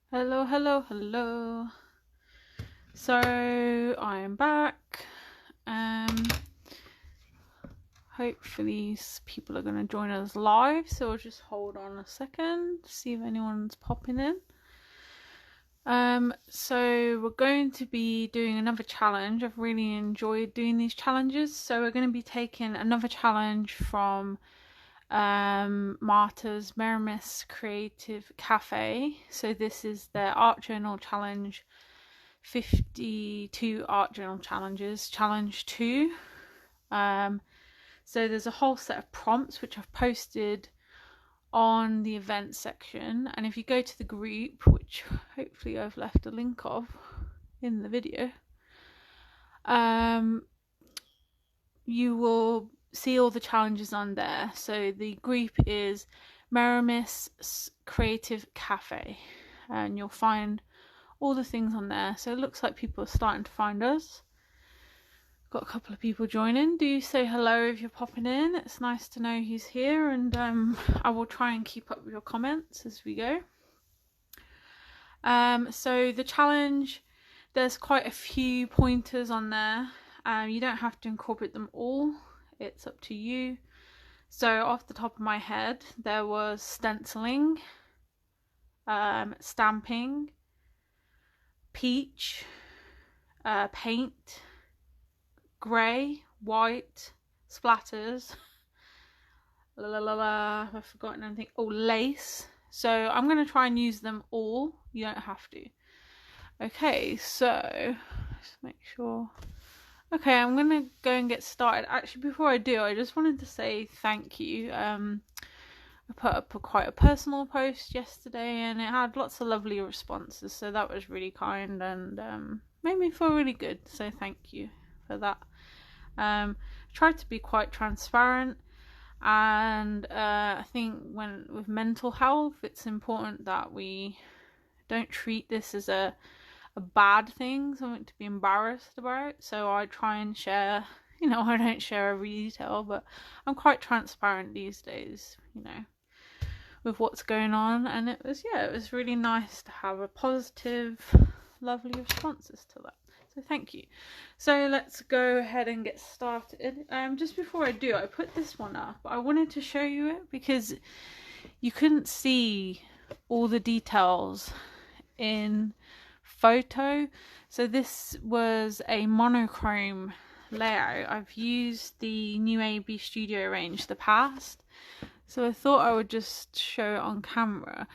Hello, hello, hello. So I'm back. Hopefully people are going to join us live. So I'll just hold on a second, see if anyone's popping in. So we're going to be doing another challenge. I've really enjoyed doing these challenges. So we're going to be taking another challenge from Marta's Maremi Creative Cafe. So this is their art journal challenge, 52 art journal challenges, challenge 2. So there's a whole set of prompts which I've posted on the events section, and if you go to the group, which hopefully I've left a link of in the video, you will see all the challenges on there. So the group is Maremi Creative Cafe, and you'll find all the things on there. So it looks like people are starting to find us. Got a couple of people joining. Do say hello if you're popping in. It's nice to know who's here, and I will try and keep up with your comments as we go. So the challenge, there's quite a few pointers on there. You don't have to incorporate them all. It's up to you. So off the top of my head, there was stenciling, stamping, peach, paint, grey, white, splatters, I've forgotten anything. Oh, lace. So I'm going to try and use them all. You don't have to. Okay, so just make sure. Okay, I'm going to go and get started. Actually, before I do, I just wanted to say thank you. I put up quite a personal post yesterday, and it had lots of lovely responses, so that was really kind and made me feel really good. So thank you for that. Tried to be quite transparent, and I think with mental health, it's important that we don't treat this as a bad thing, something to be embarrassed about. So I try and share, I don't share every detail, but I'm quite transparent these days, with what's going on. And it was really nice to have a positive, lovely responses to that. So thank you. So let's go ahead and get started. Just before I do, I put this one up. I wanted to show you it because you couldn't see all the details in photo. So this was a monochrome layout. I've used the new AB Studio range in the past, so I thought I would just show it on camera.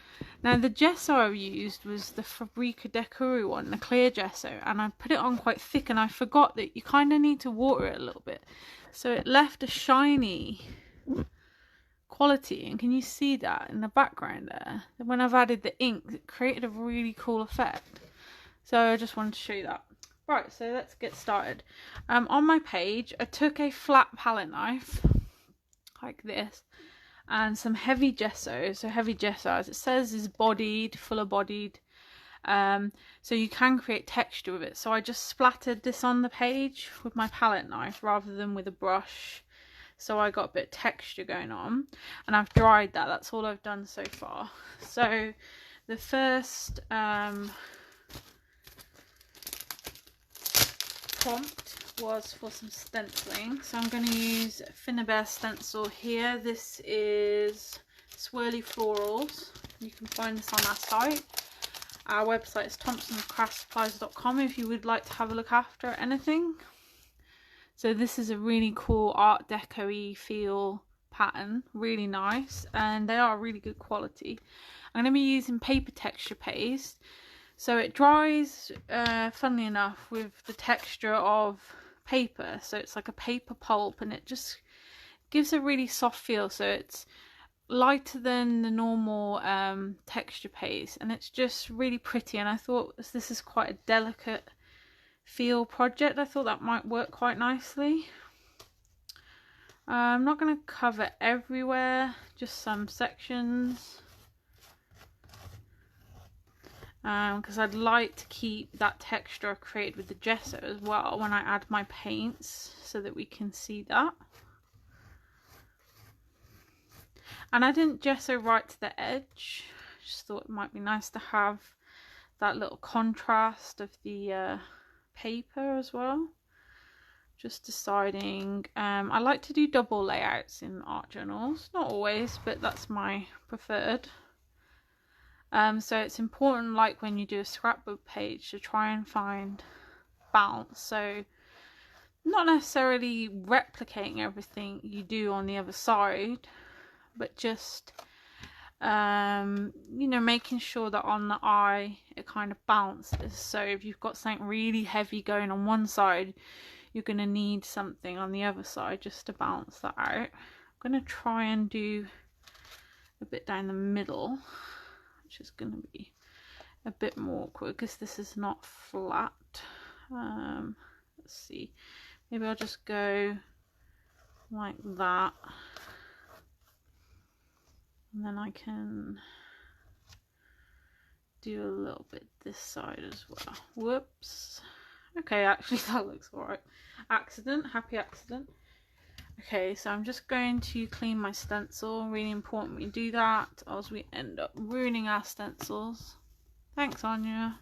Now the gesso I used was the Fabrica Decuru one, the clear gesso, and I put it on quite thick, and I forgot that you kind of need to water it a little bit, so it left a shiny quality. And can you see that in the background there? And when I've added the ink, it created a really cool effect. So I just wanted to show you that. Right, so let's get started. On my page, I took a flat palette knife like this and some heavy gesso. So heavy gesso, as it says, is bodied, fuller bodied. So you can create texture with it. So I just splattered this on the page with my palette knife rather than with a brush. So I got a bit of texture going on, and I've dried that. That's all I've done so far. So the first prompt was for some stenciling. So I'm going to use Finnabair stencil here. This is Swirly Florals. You can find this on our site. Our website is thompsonscraftsupplies.com if you would like to have a look after anything. So this is a really cool Art Deco-y feel pattern, really nice, and they are really good quality. I'm going to be using paper texture paste, so it dries, funnily enough, with the texture of paper, so it's like a paper pulp, and it just gives a really soft feel. So it's lighter than the normal texture paste, and it's just really pretty. And I thought this is quite a delicate feel project. I thought that might work quite nicely. I'm not going to cover everywhere, just some sections, because I'd like to keep that texture I created with the gesso as well when I add my paints, so that we can see that. And I didn't gesso right to the edge, just thought it might be nice to have that little contrast of the paper as well. Just deciding, I like to do double layouts in art journals, not always, but that's my preferred. So it's important, like when you do a scrapbook page, to try and find balance. So not necessarily replicating everything you do on the other side, but just you know, making sure that on the eye it kind of balances. So if you've got something really heavy going on one side, you're going to need something on the other side just to balance that out. I'm going to try and do a bit down the middle, which is going to be a bit more awkward because this is not flat. Let's see, maybe I'll just go like that, and then I can do a little bit this side as well. Whoops. Okay, actually that looks alright. Accident, happy accident. Okay, so I'm just going to clean my stencil. Really important we do that, or else we end up ruining our stencils. Thanks, Anya.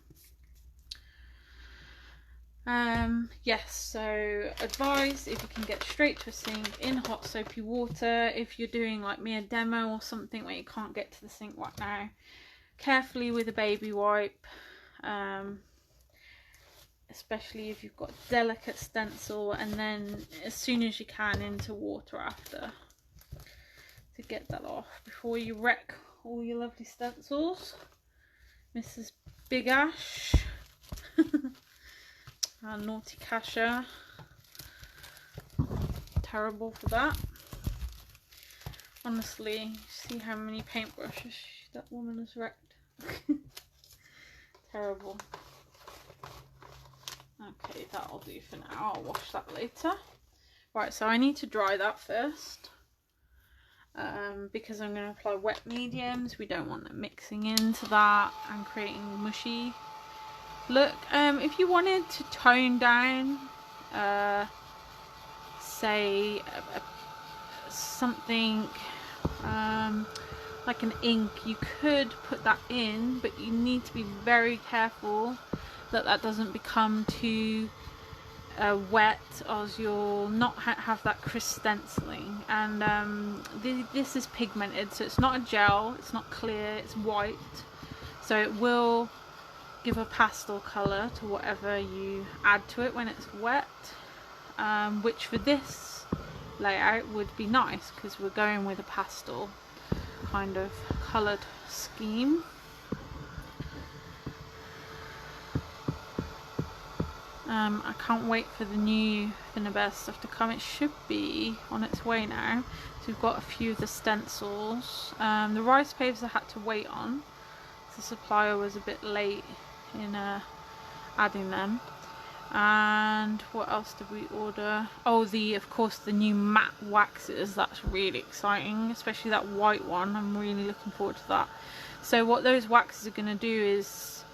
Yes, so advice, if you can get straight to a sink in hot soapy water. If you're doing like me, a demo or something where you can't get to the sink right now, carefully with a baby wipe, especially if you've got a delicate stencil, and then as soon as you can into water after to get that off before you wreck all your lovely stencils. Mrs. Big Ash. Our naughty Kasha. Terrible for that. Honestly, see how many paintbrushes that woman has wrecked. Terrible. Okay, that'll do for now. I'll wash that later. Right, so I need to dry that first. Because I'm going to apply wet mediums. We don't want them mixing into that and creating mushy look. If you wanted to tone down say something like an ink, you could put that in, but you need to be very careful that that doesn't become too wet, or you'll not have that crisp stenciling. And this is pigmented, so it's not a gel, it's not clear, it's white, so it will give a pastel colour to whatever you add to it when it's wet, which for this layout would be nice because we're going with a pastel kind of coloured scheme. I can't wait for the new Finnabair stuff to come. It should be on its way now. So we've got a few of the stencils. The rice paves I had to wait on. The supplier was a bit late in adding them. And what else did we order? Oh, of course the new matte waxes. That's really exciting, especially that white one. I'm really looking forward to that. So what those waxes are going to do is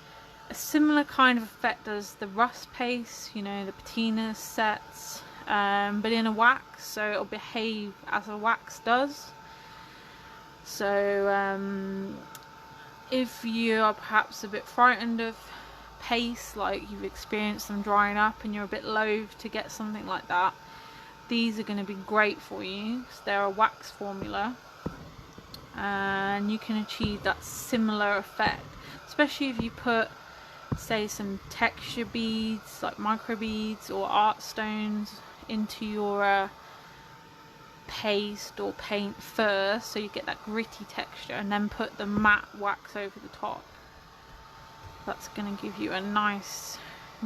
a similar kind of effect as the rust paste, you know, the patina sets, but in a wax, so it'll behave as a wax does. So if you are perhaps a bit frightened of paste, like you've experienced them drying up and you're a bit loath to get something like that, these are going to be great for you because they're a wax formula and you can achieve that similar effect, especially if you put, say, some texture beads like micro beads or art stones into your paste or paint first, so you get that gritty texture, and then put the matte wax over the top. That's going to give you a nice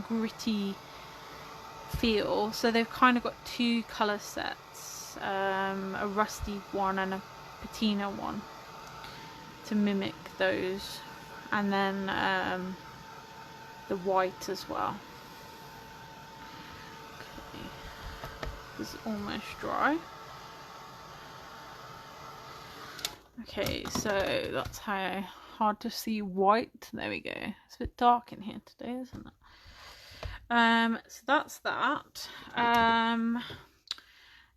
gritty feel. So they've kind of got two colour sets, a rusty one and a patina one to mimic those, and then the white as well. Okay, this is almost dry. Okay, so that's how hard to see white. There we go. It's a bit dark in here today, isn't it? So that's that.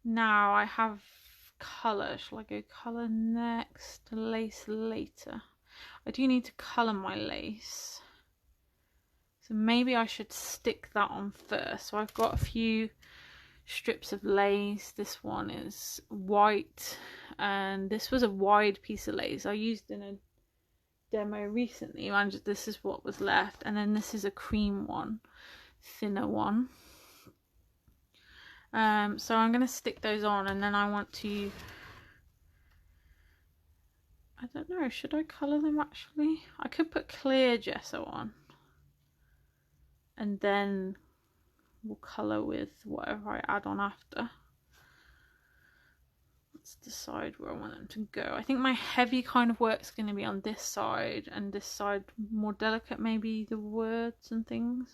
Now I have colour. Shall I go colour next? Lace later. I do need to colour my lace. So maybe I should stick that on first. So I've got a few strips of lace. This one is white, and this was a wide piece of lace I used in a demo recently, and this is what was left. And then this is a cream one, thinner one. So I'm going to stick those on, and then I want to, I don't know, should I colour them actually? I could put clear gesso on and then we'll colour with whatever I add on after. Let's decide where I want them to go. I think my heavy kind of work's going to be on this side, and this side more delicate, maybe the words and things.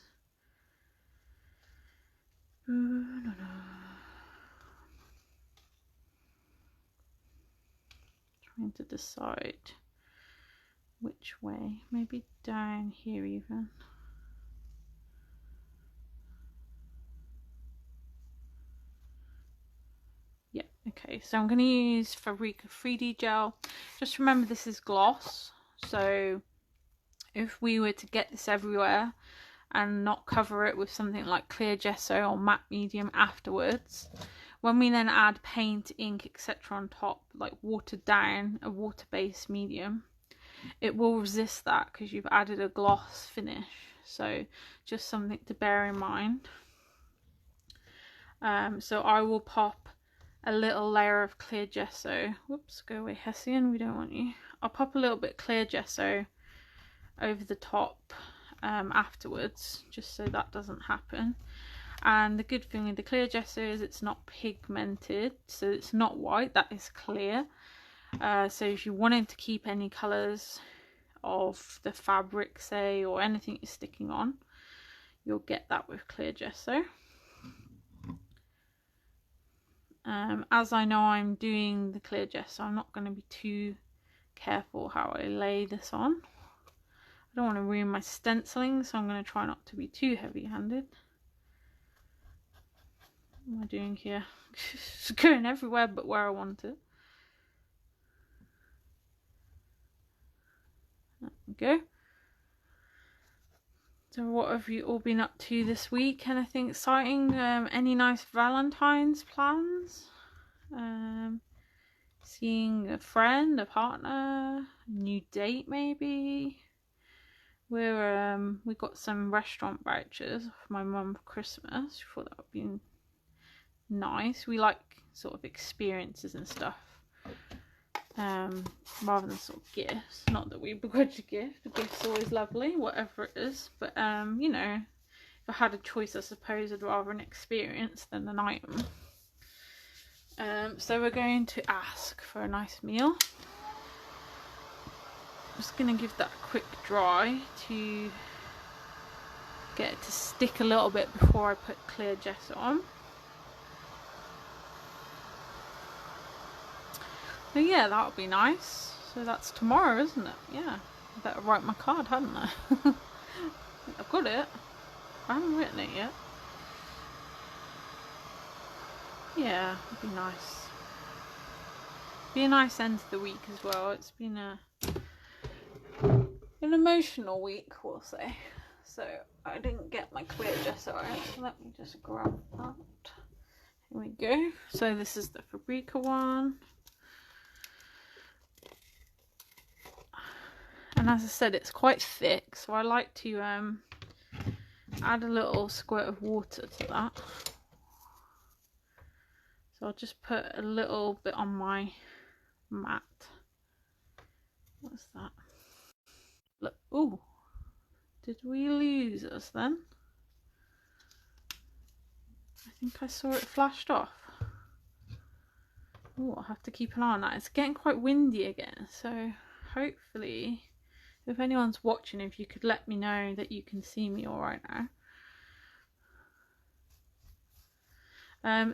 Trying to decide which way, maybe down here even. Yeah, okay, so I'm going to use Fabrica 3D gel. Just remember this is gloss, so if we were to get this everywhere and not cover it with something like clear gesso or matte medium afterwards, when we then add paint, ink, etc. on top, like watered down, a water-based medium, it will resist that because you've added a gloss finish. So just something to bear in mind. So I will pop a little layer of clear gesso. Whoops, go away Hessian, we don't want you. I'll pop a little bit clear gesso over the top afterwards, just so that doesn't happen. And the good thing with the clear gesso is it's not pigmented, so it's not white, that is clear. So if you wanted to keep any colours of the fabric, say, or anything you're sticking on, you'll get that with clear gesso. As I know I'm doing the clear gesso, I'm not going to be too careful how I lay this on. I don't want to ruin my stenciling, so I'm going to try not to be too heavy-handed. What am I doing here? It's going everywhere but where I want it. There we go. So what have you all been up to this week? Anything exciting? Any nice Valentine's plans? Seeing a friend, a partner, a new date maybe? We got some restaurant vouchers for my mum for Christmas. We thought that would be nice. We like sort of experiences and stuff, rather than sort of gifts. Not that we begrudge a gift. A gift's always lovely, whatever it is. But you know, if I had a choice, I suppose I'd rather an experience than an item. So we're going to ask for a nice meal. I'm just going to give that a quick dry to get it to stick a little bit before I put clear gesso on. So yeah, that'll be nice. So that's tomorrow, isn't it? Yeah, I better write my card, hadn't I? I've got it. I haven't written it yet. Yeah, it'd be nice. Be a nice end to the week as well. It's been an emotional week, we'll say. So I didn't get my clear gesso out. So let me just grab that. Here we go. So this is the Fabrica one. And as I said, it's quite thick, so I like to add a little squirt of water to that. So I'll just put a little bit on my mat. What's that? Look, ooh, did we lose us then? I think I saw it flashed off. Oh, I'll have to keep an eye on that. It's getting quite windy again, so hopefully, if anyone's watching, if you could let me know that you can see me all right now.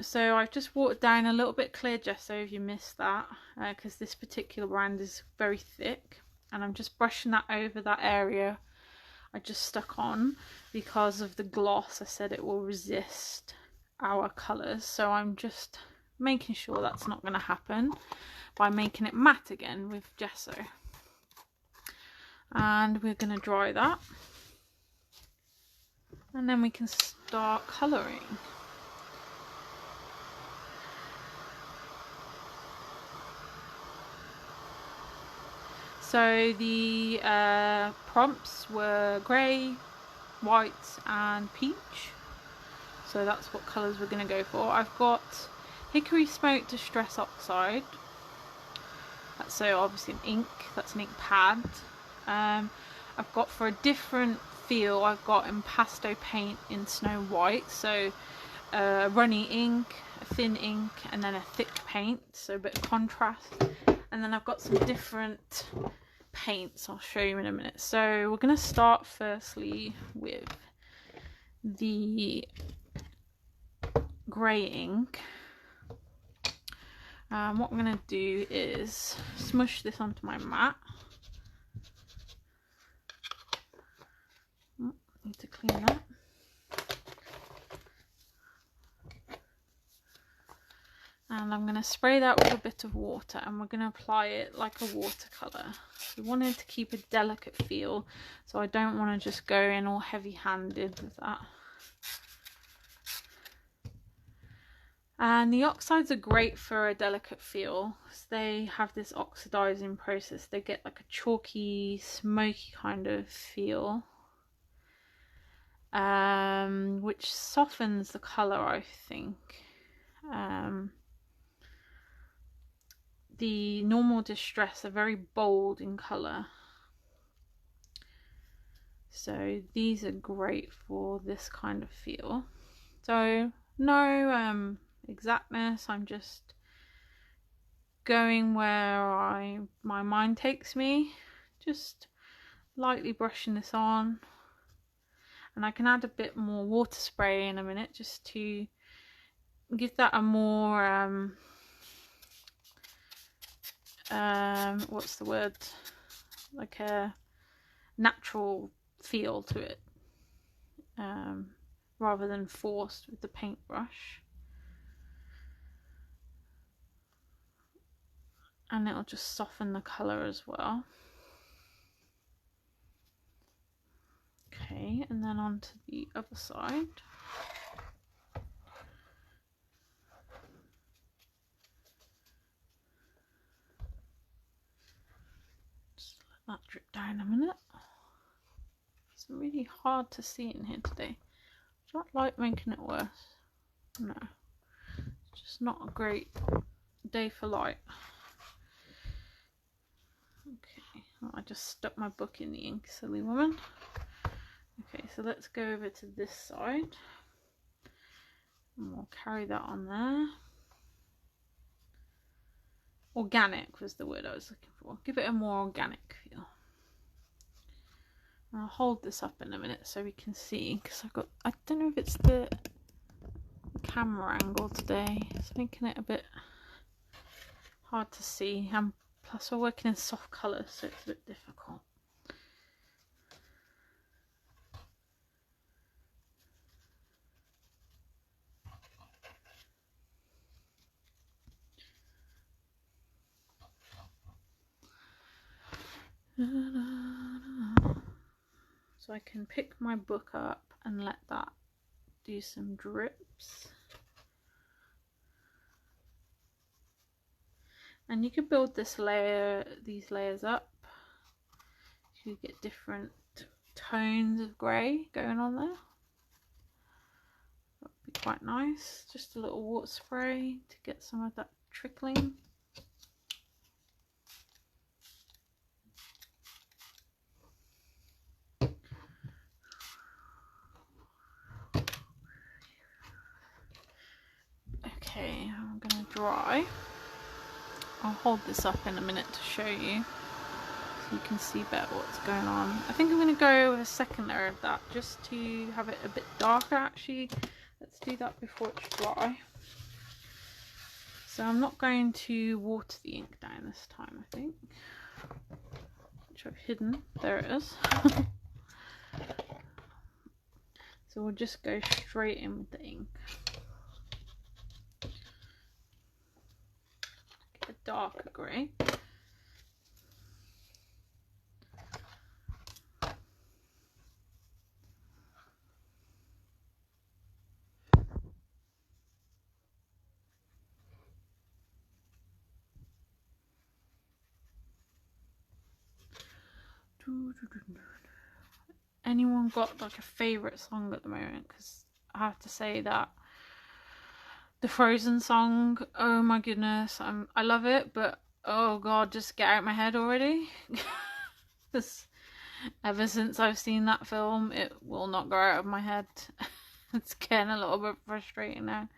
So I've just watered down a little bit clear gesso if you missed that, because this particular brand is very thick, and I'm just brushing that over that area I just stuck on because of the gloss. I said it will resist our colours, so I'm just making sure that's not going to happen by making it matte again with gesso. And we're going to dry that. And then we can start colouring. So the prompts were grey, white and peach. So that's what colours we're going to go for. I've got Hickory Smoke Distress Oxide. That's so obviously an ink. That's an ink pad. I've got for a different feel, I've got Impasto Paint in Snow White. So runny ink, a thin ink and then a thick paint. So a bit of contrast. And then I've got some different paints I'll show you in a minute. So we're going to start firstly with the grey ink. What I'm going to do is smush this onto my mat. Need to clean that. And I'm going to spray that with a bit of water and we're going to apply it like a watercolour. We wanted to keep a delicate feel, so I don't want to just go in all heavy-handed with that. And the oxides are great for a delicate feel. They have this oxidizing process. They get like a chalky, smoky kind of feel, which softens the colour, I think. The normal Distress are very bold in colour, so these are great for this kind of feel. So no exactness, I'm just going where my mind takes me, just lightly brushing this on. And I can add a bit more water spray in a minute just to give that a more what's the word, like a natural feel to it, rather than forced with the paintbrush. And it'll just soften the colour as well. Okay, and then on to the other side. That drip down a minute. It's really hard to see in here today. Is that light making it worse? No, it's just not a great day for light. Okay, well, I just stuck my book in the ink, silly woman. Okay, so let's go over to this side and we'll carry that on there. Organic was the word I was looking for. Give it a more organic feel. And I'll hold this up in a minute so we can see, because I don't know if it's the camera angle today. It's making it a bit hard to see. Plus we're working in soft colours, so it's a bit difficult. So I can pick my book up and let that do some drips. And you could build these layers up. You get different tones of grey going on there. That would be quite nice. Just a little water spray to get some of that trickling. Okay, I'm going to dry. I'll hold this up in a minute to show you so you can see better what's going on. I think I'm going to go with a second layer of that just to have it a bit darker actually. Let's do that before it's dry. So I'm not going to water the ink down this time, I think, which I've hidden. There it is. So we'll just go straight in with the ink. Get a darker grey. Anyone got like a favorite song at the moment? Because I have to say that the Frozen song, oh my goodness, I love it, but oh god, just get out of my head already. Ever since I've seen that film, it will not go out of my head. It's getting a little bit frustrating now,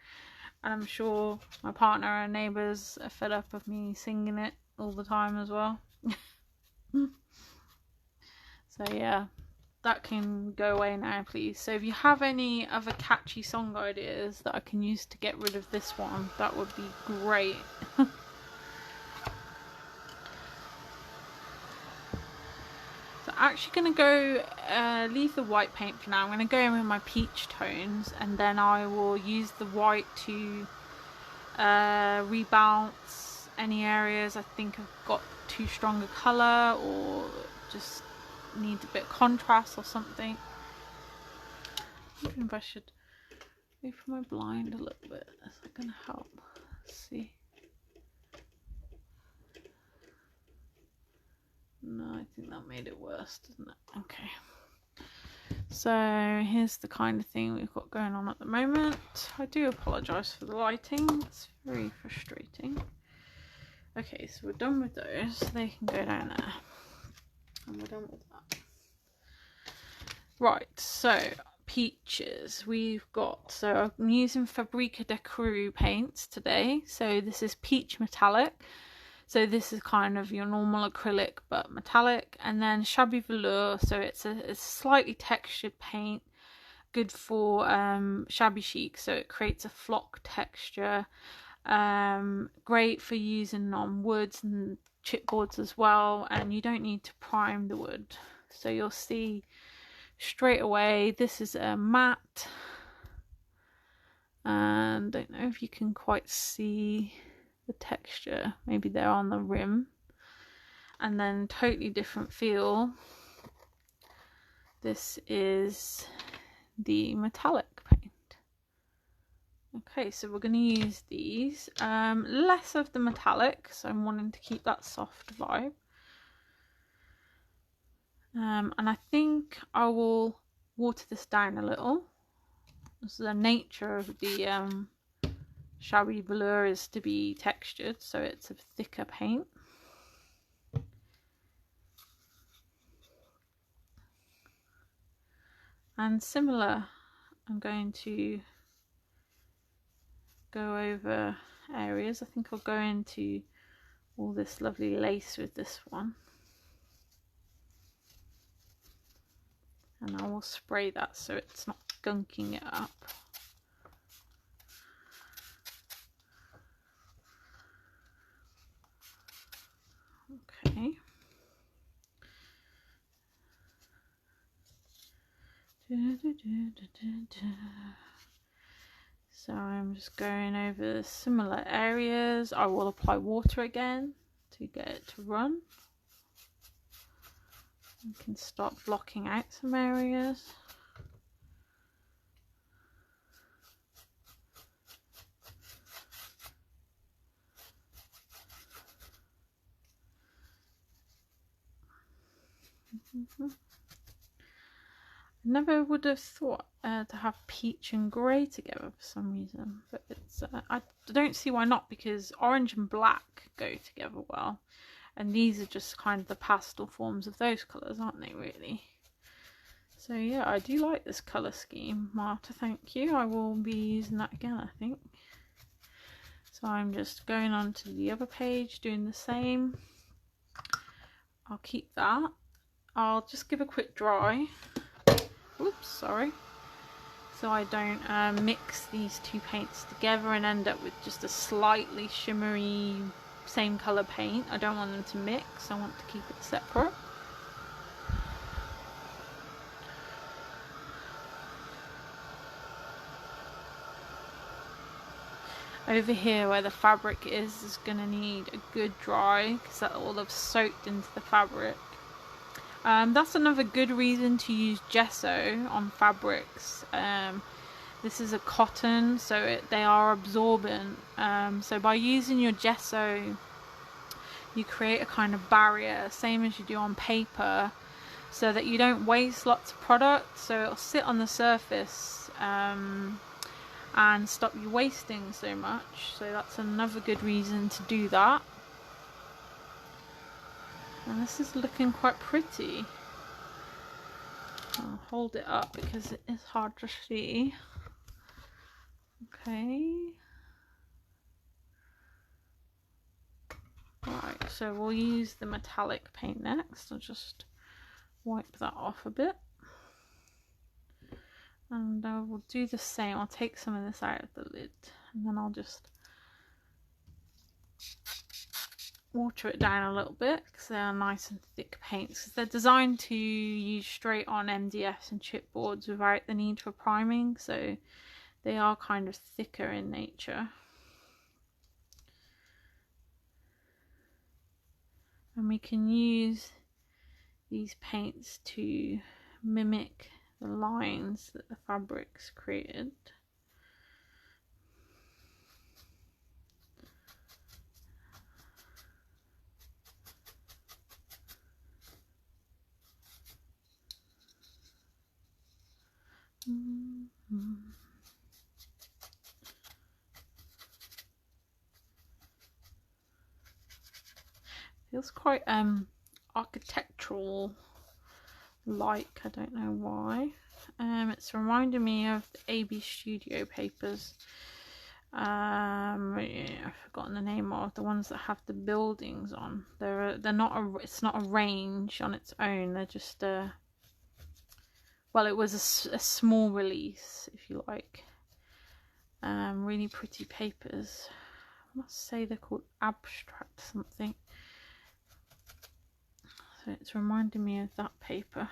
and I'm sure my partner and neighbours are fed up of me singing it all the time as well. So yeah, that can go away now, please. So if you have any other catchy song ideas that I can use to get rid of this one, that would be great. So I'm actually going to go leave the white paint for now. I'm going to go in with my peach tones, and then I will use the white to rebalance any areas I think have got too strong a colour or just need a bit of contrast or something. I wonder if I should move my blind a little bit. Is that going to help? Let's see. No, I think that made it worse, doesn't it? Okay. So here's the kind of thing we've got going on at the moment. I do apologise for the lighting. It's very frustrating. Okay, so we're done with those. They can go down there. And we're done with that. Right, so peaches we've got. So I'm using Fabrica de Cru paints today. So this is peach metallic. So this is kind of your normal acrylic but metallic. And then Shabby Velour. So it's a slightly textured paint. Good for shabby chic. So it creates a flock texture. Great for using on woods and chipboards as well. And you don't need to prime the wood. So you'll see straight away this is a matte, and I don't know if you can quite see the texture, maybe there on the rim, and then totally different feel. This is the metallic paint. Okay, so we're going to use these, less of the metallic, so I'm wanting to keep that soft vibe. And I think I will water this down a little. So the nature of the Shabby Velour is to be textured, so it's a thicker paint. And similar, I'm going to go over areas. I think I'll go into all this lovely lace with this one. And I will spray that so it's not gunking it up. Okay. So I'm just going over similar areas. I will apply water again to get it to run. You can start blocking out some areas. I never would have thought to have peach and grey together for some reason, but it's I don't see why not, because orange and black go together well. And these are just kind of the pastel forms of those colours, aren't they, really? So yeah, I do like this colour scheme. Marta, thank you. I will be using that again, I think. So I'm just going on to the other page, doing the same. I'll keep that. I'll just give a quick dry. Oops, sorry. So I don't mix these two paints together and end up with just a slightly shimmery same colour paint. I don't want them to mix, I want to keep it separate. Over here where the fabric is going to need a good dry, because that will have soaked into the fabric. That's another good reason to use gesso on fabrics. This is a cotton, so they are absorbent. So by using your gesso, you create a kind of barrier, same as you do on paper, so that you don't waste lots of product, so it'll sit on the surface and stop you wasting so much. So that's another good reason to do that. And this is looking quite pretty. I'll hold it up because it is hard to see. Okay. Right, so we'll use the metallic paint next. I'll just wipe that off a bit. And we'll do the same. I'll take some of this out of the lid and then I'll just water it down a little bit because they are nice and thick paints, because they're designed to use straight on MDFs and chipboards without the need for priming, so they are kind of thicker in nature. And we can use these paints to mimic the lines that the fabric's created. Feels quite architectural like, I don't know why. It's reminding me of the AB Studio papers. Yeah, I've forgotten the name of the ones that have the buildings on. They're not it's not a range on its own. They're just well, it was a small release, if you like. Really pretty papers. I must say they're called Abstract something. So it's reminding me of that paper.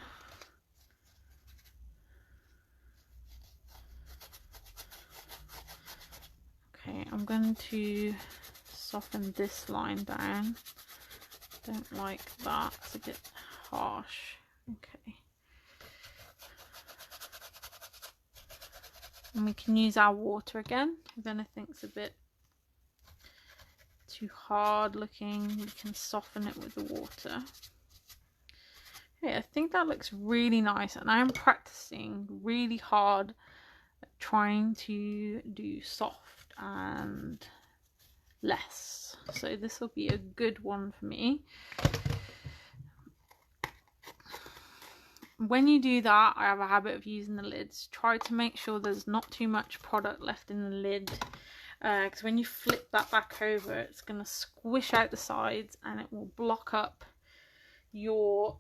Okay, I'm going to soften this line down. Don't like that, it's a bit harsh. Okay. And we can use our water again. If anything's a bit too hard looking, we can soften it with the water. Okay, I think that looks really nice, and I am practicing really hard at trying to do soft and less. So this will be a good one for me. When you do that, I have a habit of using the lids. Try to make sure there's not too much product left in the lid, because when you flip that back over, it's going to squish out the sides and it will block up your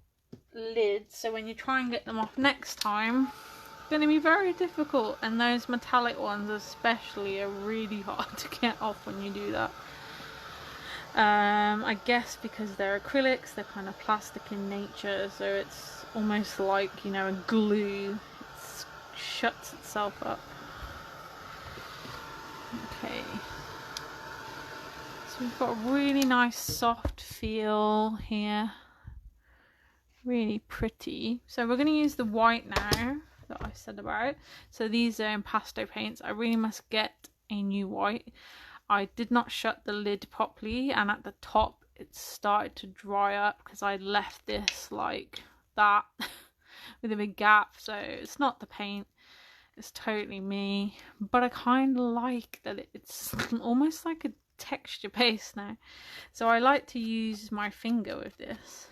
lid. So when you try and get them off next time, it's going to be very difficult, and those metallic ones especially are really hard to get off when you do that. I guess because they're acrylics, they're kind of plastic in nature, so it's almost like, you know, a glue. It shuts itself up. Okay, so we've got a really nice soft feel here, really pretty. So we're going to use the white now that I said about. So these are impasto paints. I really must get a new white. I did not shut the lid properly, and at the top it started to dry up because I left this like that with a big gap. So it's not the paint, it's totally me, but I kind of like that it's almost like a texture paste now. So I like to use my finger with this.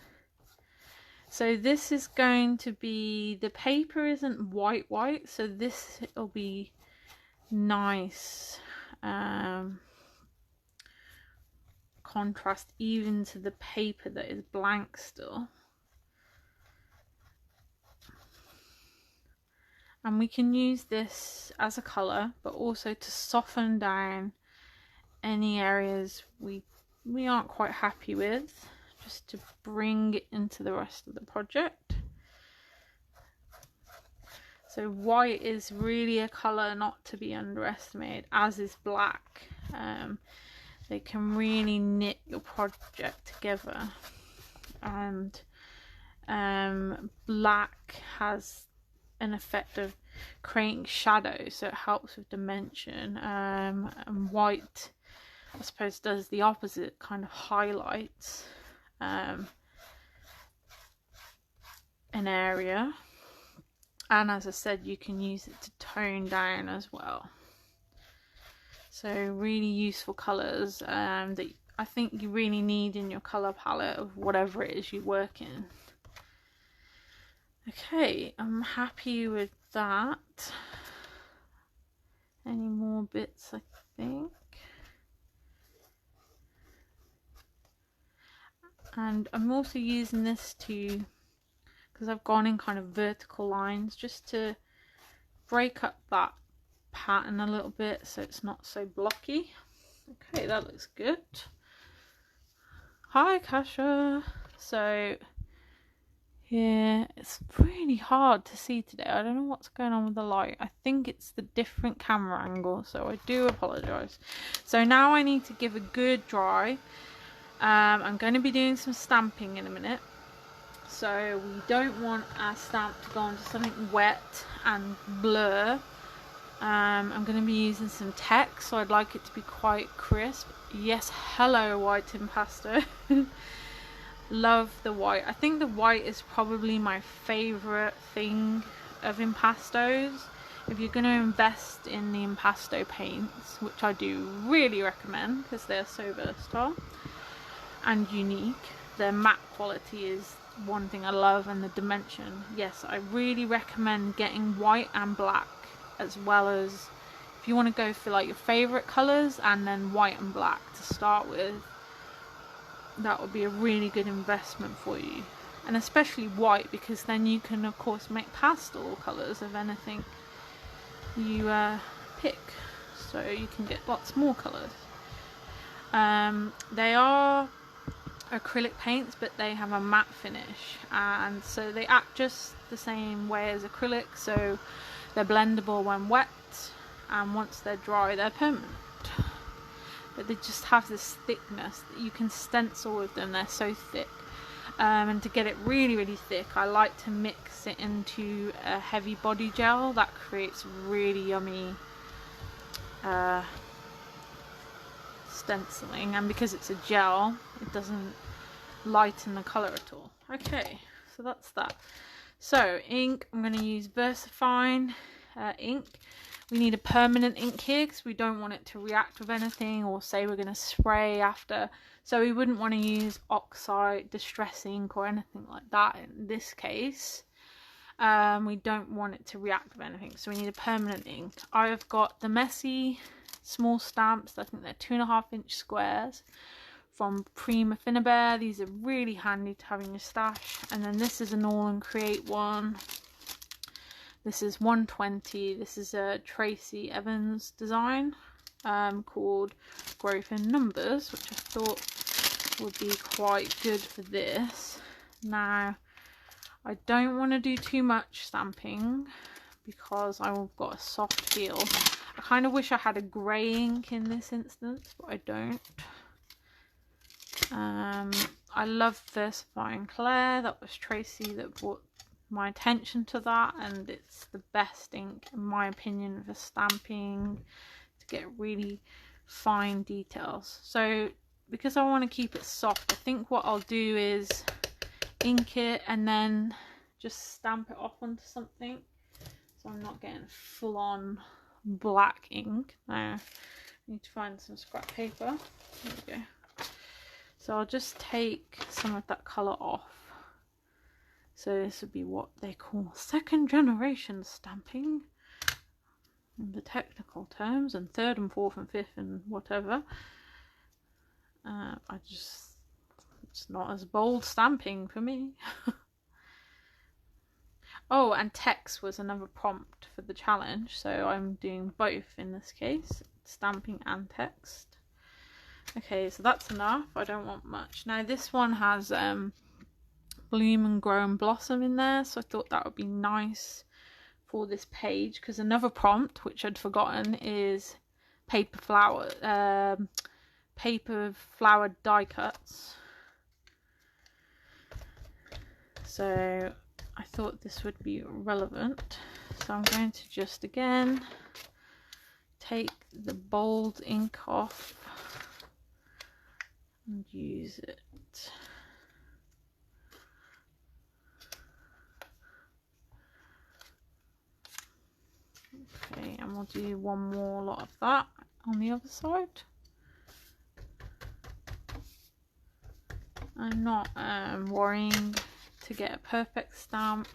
So this is going to be, the paper isn't white, so this will be nice contrast even to the paper that is blank still. And we can use this as a colour, but also to soften down any areas we aren't quite happy with, just to bring it into the rest of the project. So white is really a colour not to be underestimated, as is black. They can really knit your project together. And black has an effect of creating shadow, so it helps with dimension. And white, I suppose, does the opposite, kind of highlights. an area, and as I said, you can use it to tone down as well. So really useful colours that I think you really need in your colour palette of whatever it is you work in. Okay, I'm happy with that. Any more bits, I think. And I'm also using this to, because I've gone in kind of vertical lines, just to break up that pattern a little bit so it's not so blocky. Okay, that looks good. Hi Kasha. So yeah, it's really hard to see today. I don't know what's going on with the light. I think it's the different camera angle, so I do apologise. So now I need to give a good dry. I'm going to be doing some stamping in a minute. So we don't want our stamp to go onto something wet and blur. I'm going to be using some text, so I'd like it to be quite crisp. Yes, hello white impasto. Love the white. I think the white is probably my favourite thing of impastos. If you're going to invest in the impasto paints, which I do really recommend because they're so versatile and unique, their matte quality is one thing I love, and the dimension. Yes, I really recommend getting white and black, as well as if you want to go for like your favourite colours and then white and black to start with. That would be a really good investment for you, and especially white, because then you can of course make pastel colours of anything you pick, so you can get lots more colours. They are acrylic paints, but they have a matte finish, and so they act just the same way as acrylic, so they're blendable when wet, and once they're dry they're permanent. But they just have this thickness that you can stencil with them. They're so thick, and to get it really really thick, I like to mix it into a heavy body gel that creates really yummy stenciling, and because it's a gel it doesn't lighten the colour at all. Okay, so that's that. So ink, I'm going to use VersaFine ink. We need a permanent ink here because we don't want it to react with anything, or say we're going to spray after, so we wouldn't want to use oxide, distress ink or anything like that in this case. We don't want it to react with anything, so we need a permanent ink. I've got the Messy small stamps. I think they're 2.5 inch squares from Prima Finnabair. These are really handy to have in your stash. And then this is an All and Create one. This is 120. This is a Tracy Evans design called Growth in Numbers, which I thought would be quite good for this. Now, I don't want to do too much stamping because I've got a soft feel. I kind of wish I had a grey ink in this instance, but I don't. I love VersaFine Claire. That was Tracy that brought my attention to that, and it's the best ink in my opinion for stamping to get really fine details. So because I want to keep it soft, I think what I'll do is ink it and then just stamp it off onto something, so I'm not getting full-on black ink. Now I need to find some scrap paper. There we go. So I'll just take some of that colour off. So this would be what they call second generation stamping in the technical terms, and third and fourth and fifth and whatever. It's not as bold stamping for me. Oh, and text was another prompt for the challenge, so I'm doing both in this case, stamping and text. Okay, so that's enough. I don't want much. Now this one has Bloom and Grow and Blossom in there, so I thought that would be nice for this page, because another prompt which I'd forgotten is paper flower die cuts. So I thought this would be relevant, so I'm going to just again take the bold ink off and use it. and we'll do one more lot of that on the other side. I'm not worrying to get a perfect stamp.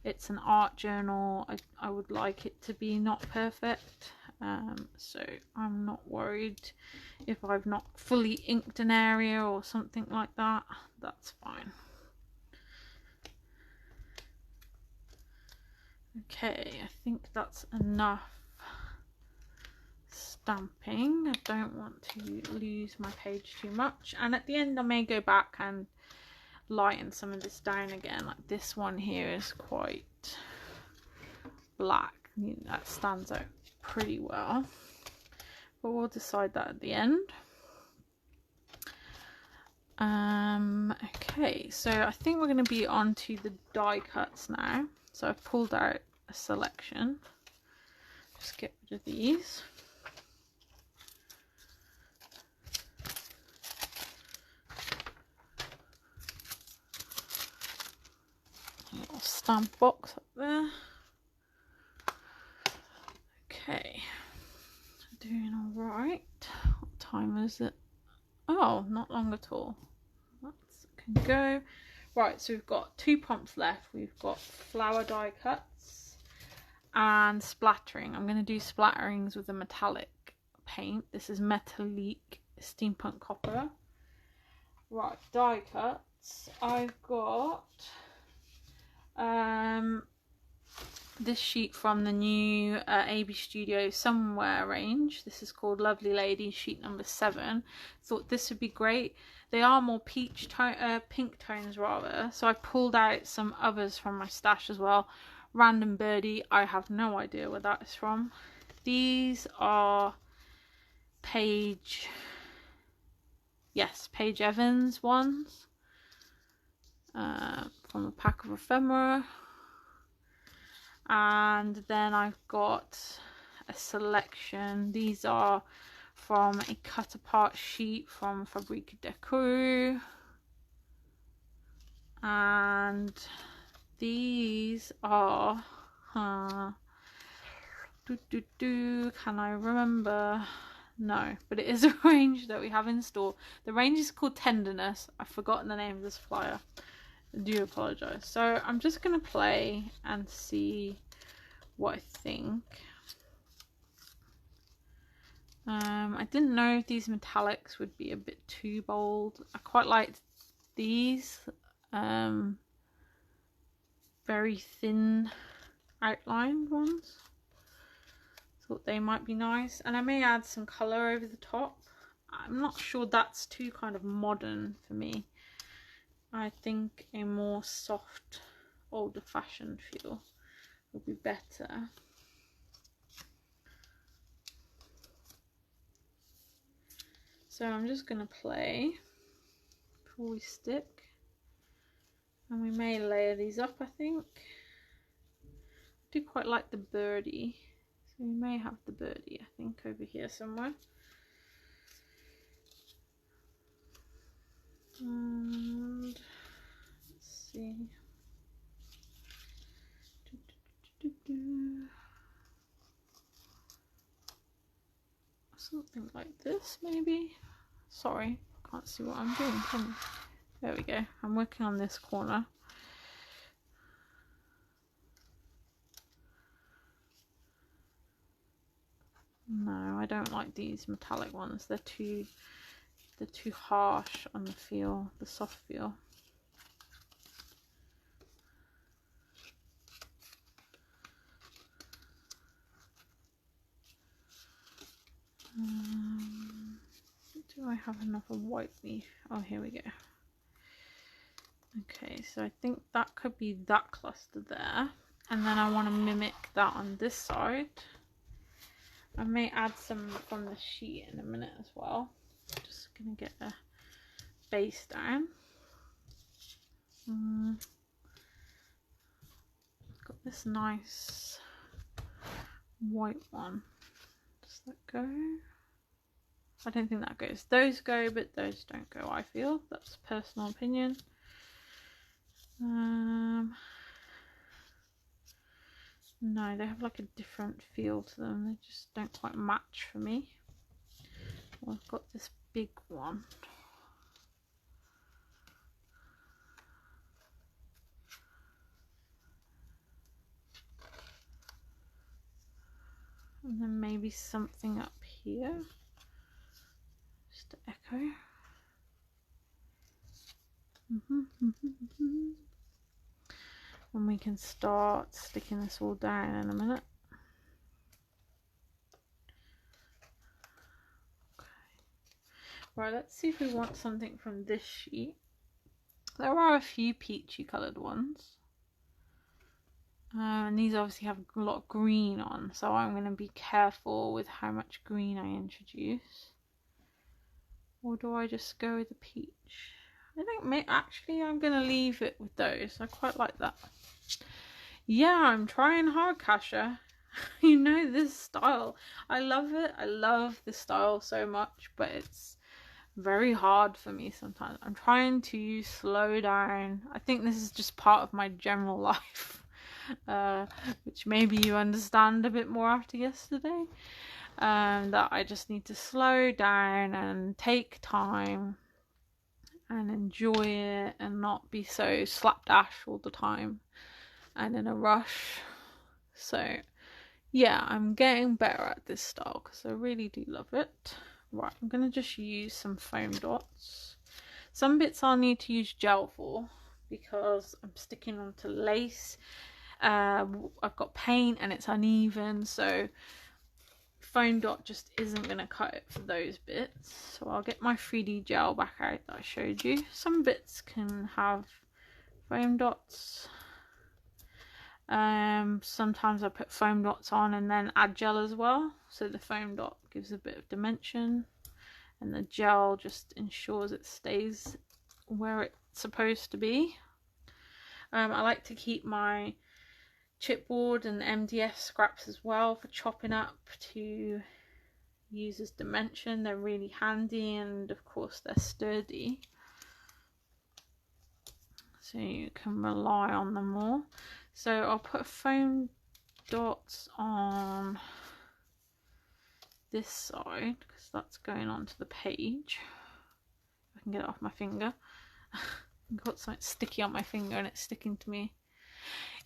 It's an art journal. I would like it to be not perfect, so I'm not worried if I've not fully inked an area or something like that. That's fine. Okay, I think that's enough stamping. I don't want to lose my page too much, and at the end I may go back and lighten some of this down again. Like this one here is quite black, that stands out pretty well, but we'll decide that at the end. Okay, so I think we're going to be on to the die cuts now. So I've pulled out a selection. Just get rid of these. A little stamp box up there. Okay, doing all right. What time is it? Oh, not long at all. That can go. Right, so we've got 2 prompts left. We've got flower die cuts and splattering. I'm going to do splatterings with a metallic paint. This is Metallique Steampunk Copper. Right, die cuts. I've got this sheet from the new AB Studio Somewhere range. This is called Lovely Lady, sheet number 7. Thought this would be great. They are more peach tone, pink tones rather. So I pulled out some others from my stash as well. Random Birdie, I have no idea where that is from. These are Paige Evans ones from a pack of ephemera. And then I've got a selection. These are from a cut apart sheet from Fabrique Decor. And these are can I remember? No, but it is a range that we have in store. The range is called Tenderness. I've forgotten the name of this flyer. I do apologize. So I'm just going to play and see what I think. I didn't know if these metallics would be a bit too bold. I quite liked these very thin outlined ones. Thought they might be nice, and I may add some colour over the top. I'm not sure that's too kind of modern for me. I think a more soft, older fashioned feel would be better. So I'm just going to play before we stick, and we may layer these up. I think I do quite like the birdie, so we may have the birdie, I think, over here somewhere. And let's see, something like this maybe. Sorry, can't see what I'm doing, can you? There we go. I'm working on this corner. No, I don't like these metallic ones. They're too harsh on the feel, the soft feel. Do I have enough of white leaf? Oh, here we go. Okay, so I think that could be that cluster there, and then I want to mimic that on this side. I may add some from the sheet in a minute as well. Just gonna get a base down. Got this nice white one. Does that go? I don't think that goes. Those go, but those don't go, I feel. That's a personal opinion. No, they have like a different feel to them. They just don't quite match for me. Well, I've got this big one. And then maybe something up here. Just to echo. And we can start sticking this all down in a minute. Okay. Right, let's see if we want something from this sheet. There are a few peachy coloured ones. And these obviously have a lot of green on, so I'm going to be careful with how much green I introduce. Or do I just go with the peach? I think actually I'm going to leave it with those. I quite like that. Yeah, I'm trying hard, Kasha. You know this style. I love it. I love this style so much, but it's very hard for me sometimes. I'm trying to slow down. I think this is just part of my general life. Which maybe you understand a bit more after yesterday, that I just need to slow down and take time and enjoy it and not be so slapdash all the time and in a rush. So yeah, I'm getting better at this style because I really do love it. Right, I'm going to just use some foam dots. Some bits I'll need to use gel for because I'm sticking onto lace. I've got paint and it's uneven, so foam dot just isn't going to cut it for those bits. So I'll get my 3D gel back out that I showed you. Some bits can have foam dots. Sometimes I put foam dots on and then add gel as well, so the foam dot gives a bit of dimension and the gel just ensures it stays where it's supposed to be. I like to keep my chipboard and MDF scraps as well for chopping up to use as dimension. They're really handy and of course they're sturdy, so you can rely on them more. So I'll put foam dots on this side because that's going onto the page. If I can get it off my finger. I've got something sticky on my finger and it's sticking to me.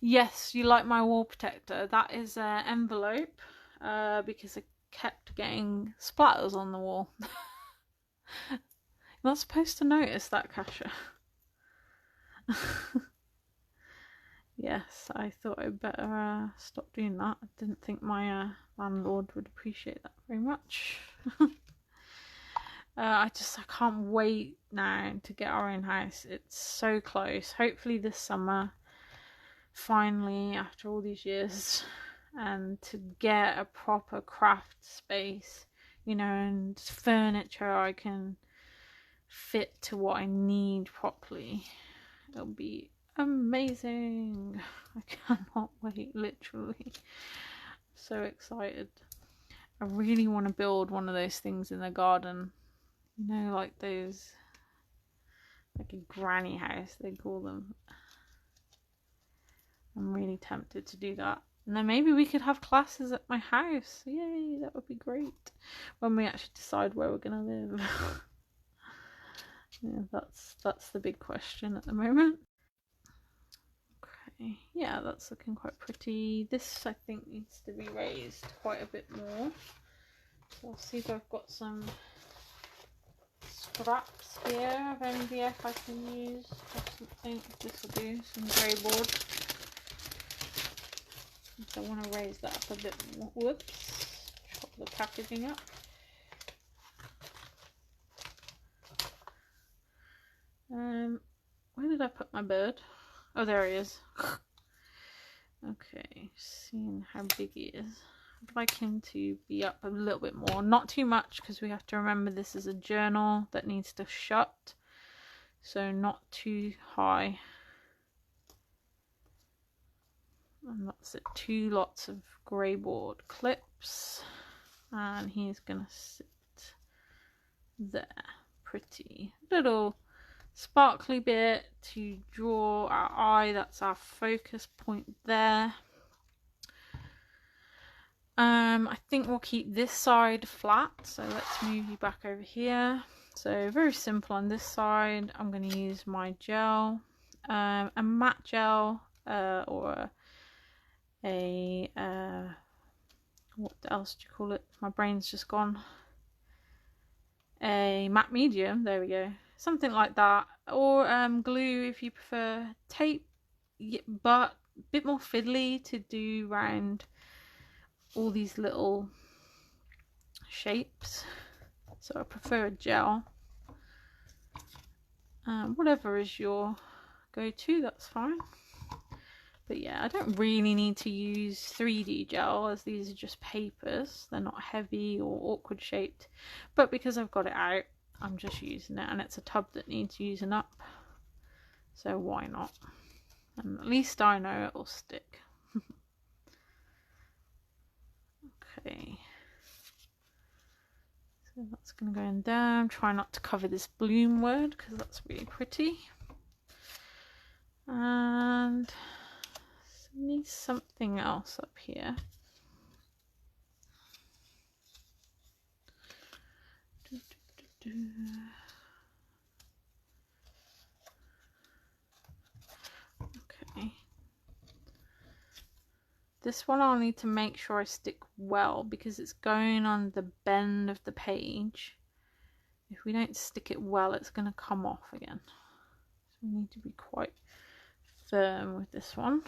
Yes, you like my wall protector. That is an envelope because I kept getting splatters on the wall. You're not supposed to notice that, Kasha. Yes, I thought I'd better stop doing that. I didn't think my landlord would appreciate that very much. I can't wait now to get our own house. It's so close. Hopefully this summer, finally, after all these years, and to get a proper craft space, you know, and furniture I can fit to what I need properly. It'll be amazing. I cannot wait, literally. So excited. I really want to build one of those things in the garden, you know, like those, like a granny house they call them. I'm really tempted to do that. And then maybe we could have classes at my house. Yay, that would be great. When we actually decide where we're gonna live. Yeah, that's the big question at the moment. Okay, yeah, that's looking quite pretty. This I think needs to be raised quite a bit more. So I'll see if I've got some scraps here of MDF I can use or something. This will do, some grey board. So I want to raise that up a bit more. Whoops, chop the packaging up. Where did I put my bird? Oh, there he is. Okay, seeing how big he is. I'd like him to be up a little bit more. Not too much, because we have to remember this is a journal that needs to shut. So not too high. And that's it. 2 lots of grey board clips. And he's going to sit there. Pretty little sparkly bit to draw our eye. That's our focus point there. I think we'll keep this side flat, so let's move you back over here. So very simple on this side. I'm going to use my gel, a matte gel, or a what else do you call it? My brain's just gone. A matte medium, there we go, something like that, or glue if you prefer. Tape, but a bit more fiddly to do around all these little shapes, so I prefer a gel. Whatever is your go-to, that's fine. But yeah, I don't really need to use 3D gel, as these are just papers. They're not heavy or awkward shaped, but because I've got it out, I'm just using it, and it's a tub that needs using up, so why not? And at least I know it'll stick. Okay, so that's going to go in down. Try not to cover this bloom word because that's really pretty. And need something else up here. Okay. This one I'll need to make sure I stick well because it's going on the bend of the page. If we don't stick it well, it's going to come off again. So we need to be quite firm with this one.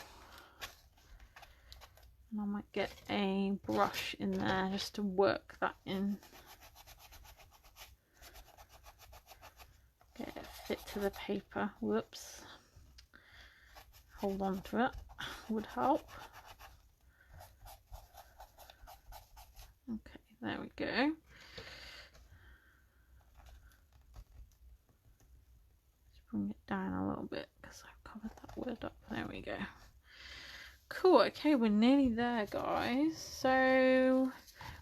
And I might get a brush in there just to work that in. Get it fit to the paper. Whoops. Hold on to it would help. Okay, there we go. Just bring it down a little bit because I've covered that word up. There we go. Cool, okay, we're nearly there, guys. So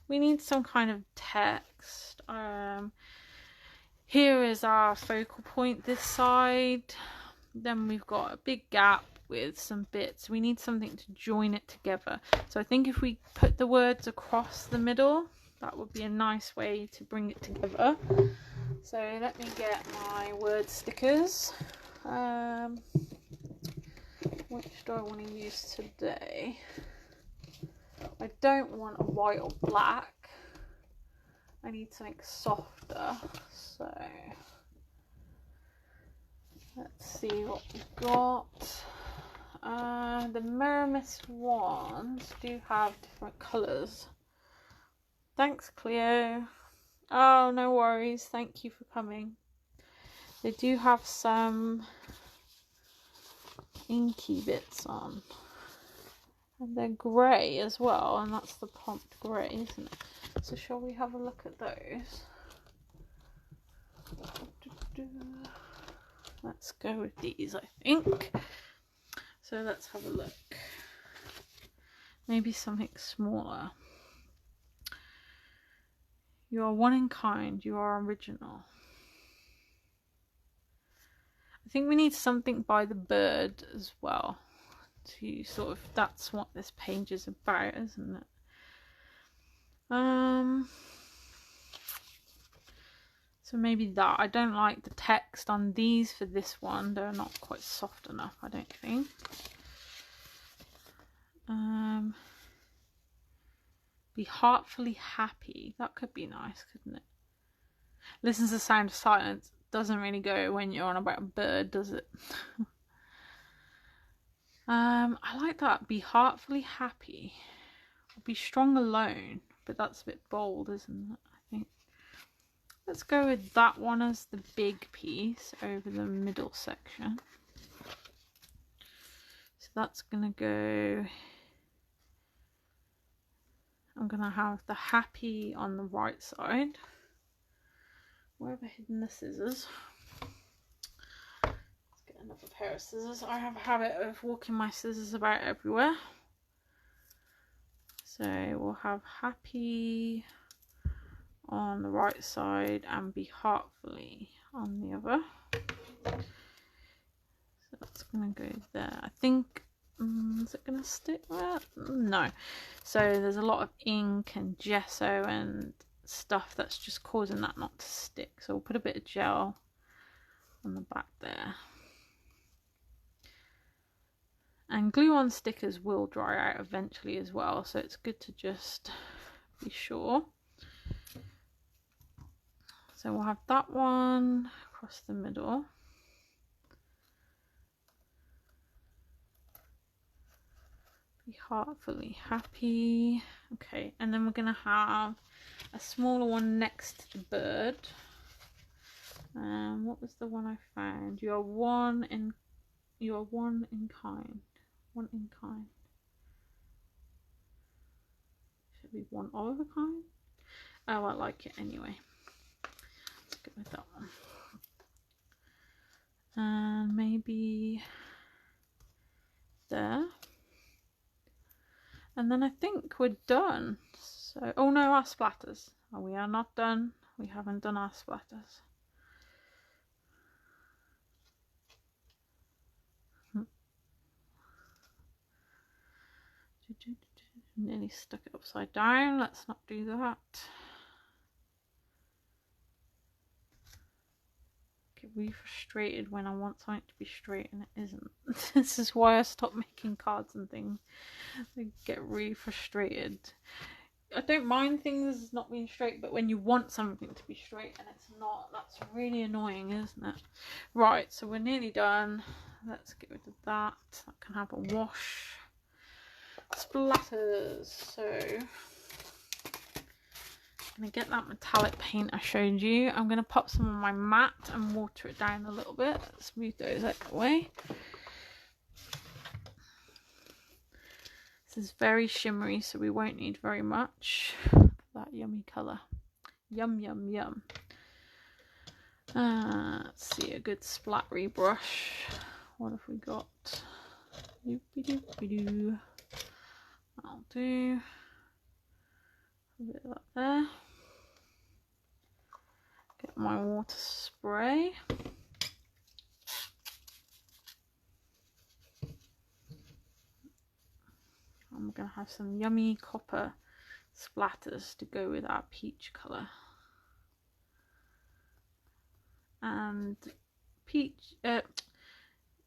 we need some kind of text. Here is our focal point this side. Then we've got a big gap with some bits. We need something to join it together. So I think if we put the words across the middle, that would be a nice way to bring it together. So let me get my word stickers. Which do I want to use today? I don't want a white or black. I need something softer. So let's see what we've got. The Maremi ones do have different colours. Thanks, Cleo. Oh, no worries. Thank you for coming. They do have some inky bits on. And they're grey as well, and that's the prompt grey, isn't it? So shall we have a look at those? Let's go with these, I think. So let's have a look. Maybe something smaller. You are one in kind. You are original. I think we need something by the bird as well. To sort of, that's what this page is about, isn't it? So maybe that. I don't like the text on these for this one. They're not quite soft enough, I don't think. Be heartfully happy. That could be nice, couldn't it? Listen to the sound of silence. Doesn't really go when you're on about a bird, does it? I like that. Be heartfully happy. Be strong alone. But that's a bit bold, isn't it? I think. Let's go with that one as the big piece over the middle section. So that's going to go... I'm going to have the happy on the right side. Where have I hidden the scissors? Let's get another pair of scissors. I have a habit of walking my scissors about everywhere. So we'll have happy on the right side and be heartfully on the other. So that's going to go there. I think Is it gonna stick? Well, no. So there's a lot of ink and gesso and stuff that's just causing that not to stick. So we'll put a bit of gel on the back there. And glue on stickers will dry out eventually as well, so it's good to just be sure. So we'll have that one across the middle. Be heartfully happy. Okay, and then we're gonna have a smaller one next to the bird. What was the one I found? You are one in kind. One in kind. Should be one of a kind. Oh, I like it anyway. Let's go with that one. And maybe there. And then I think we're done. So, oh no, our splatters. Oh, we are not done. We haven't done our splatters. Nearly stuck it upside down. Let's not do that. Get really frustrated when I want something to be straight and it isn't. This is why I stopped making cards and things. I get really frustrated. I don't mind things not being straight, but when you want something to be straight and it's not, that's really annoying, isn't it? Right, so we're nearly done. Let's get rid of that. That can have a wash. Splatters. So I'm gonna get that metallic paint I showed you. I'm gonna pop some on my mat and water it down a little bit. Smooth those out the way. This is very shimmery, so we won't need very much. That yummy colour. Yum yum yum. Let's see, a good splattery brush. What have we got? Doopy-doopy-doo. I'll do a bit of that there. Get my water spray. I'm going to have some yummy copper splatters to go with our peach colour. And peach,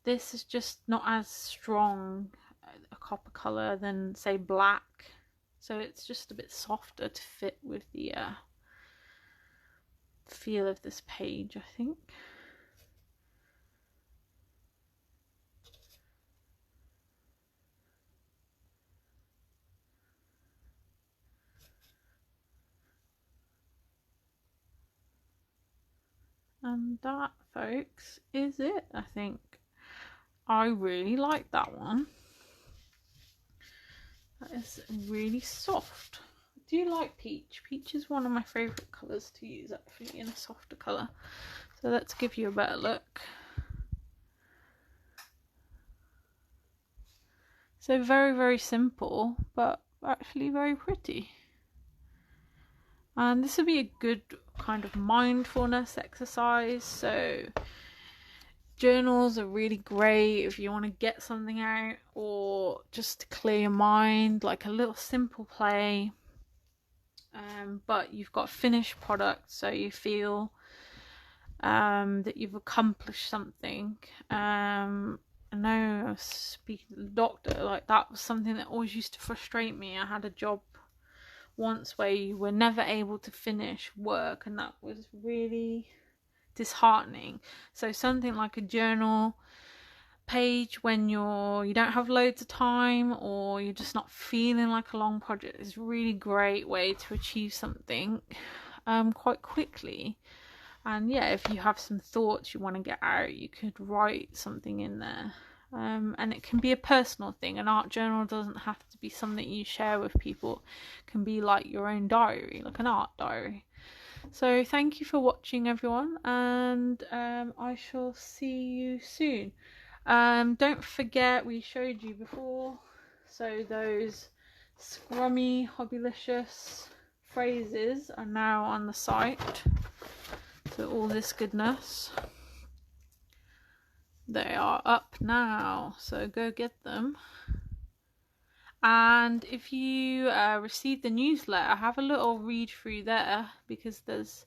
this is just not as strong a copper colour than say black, so it's just a bit softer to fit with the feel of this page, I think. And that, folks, is it, I think. I really like that one. That is really soft. I do like peach. Peach is one of my favourite colours to use, actually, in a softer colour. So let's give you a better look. So very, very simple, but actually very pretty. And this would be a good kind of mindfulness exercise. So journals are really great if you want to get something out or just to clear your mind, like a little simple play. But you've got a finished product, so you feel that you've accomplished something. I know I was speaking to the doctor, like that was something that always used to frustrate me. I had a job once where you were never able to finish work, and that was really disheartening. So something like a journal page when you don't have loads of time or you're just not feeling like a long project is a really great way to achieve something quite quickly. And yeah, if you have some thoughts you want to get out, you could write something in there. And it can be a personal thing. An art journal doesn't have to be something you share with people. It can be like your own diary, like an art diary. So thank you for watching, everyone, and I shall see you soon. Don't forget, we showed you before, so those scrummy hobbylicious phrases are now on the site. So all this goodness. They are up now, so go get them. And if you receive the newsletter, have a little read through there, because there's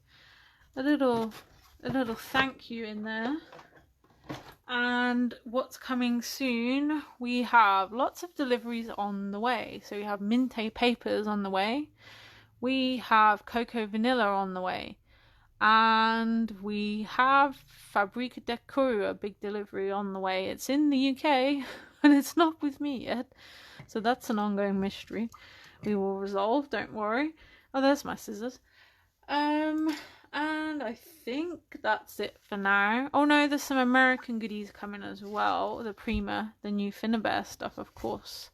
a little thank you in there. And what's coming soon, we have lots of deliveries on the way. So we have Minte papers on the way, we have Cocoa Vanilla on the way, and we have Fabrica Decoro, a big delivery on the way. It's in the UK and it's not with me yet, so that's an ongoing mystery we will resolve, don't worry. Oh, there's my scissors. And I think that's it for now. Oh no, there's some American goodies coming as well. The Prima, the new Finnabair stuff, of course,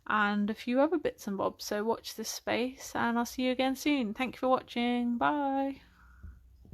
and a few other bits and bobs. So watch this space, and I'll see you again soon. Thank you for watching. Bye.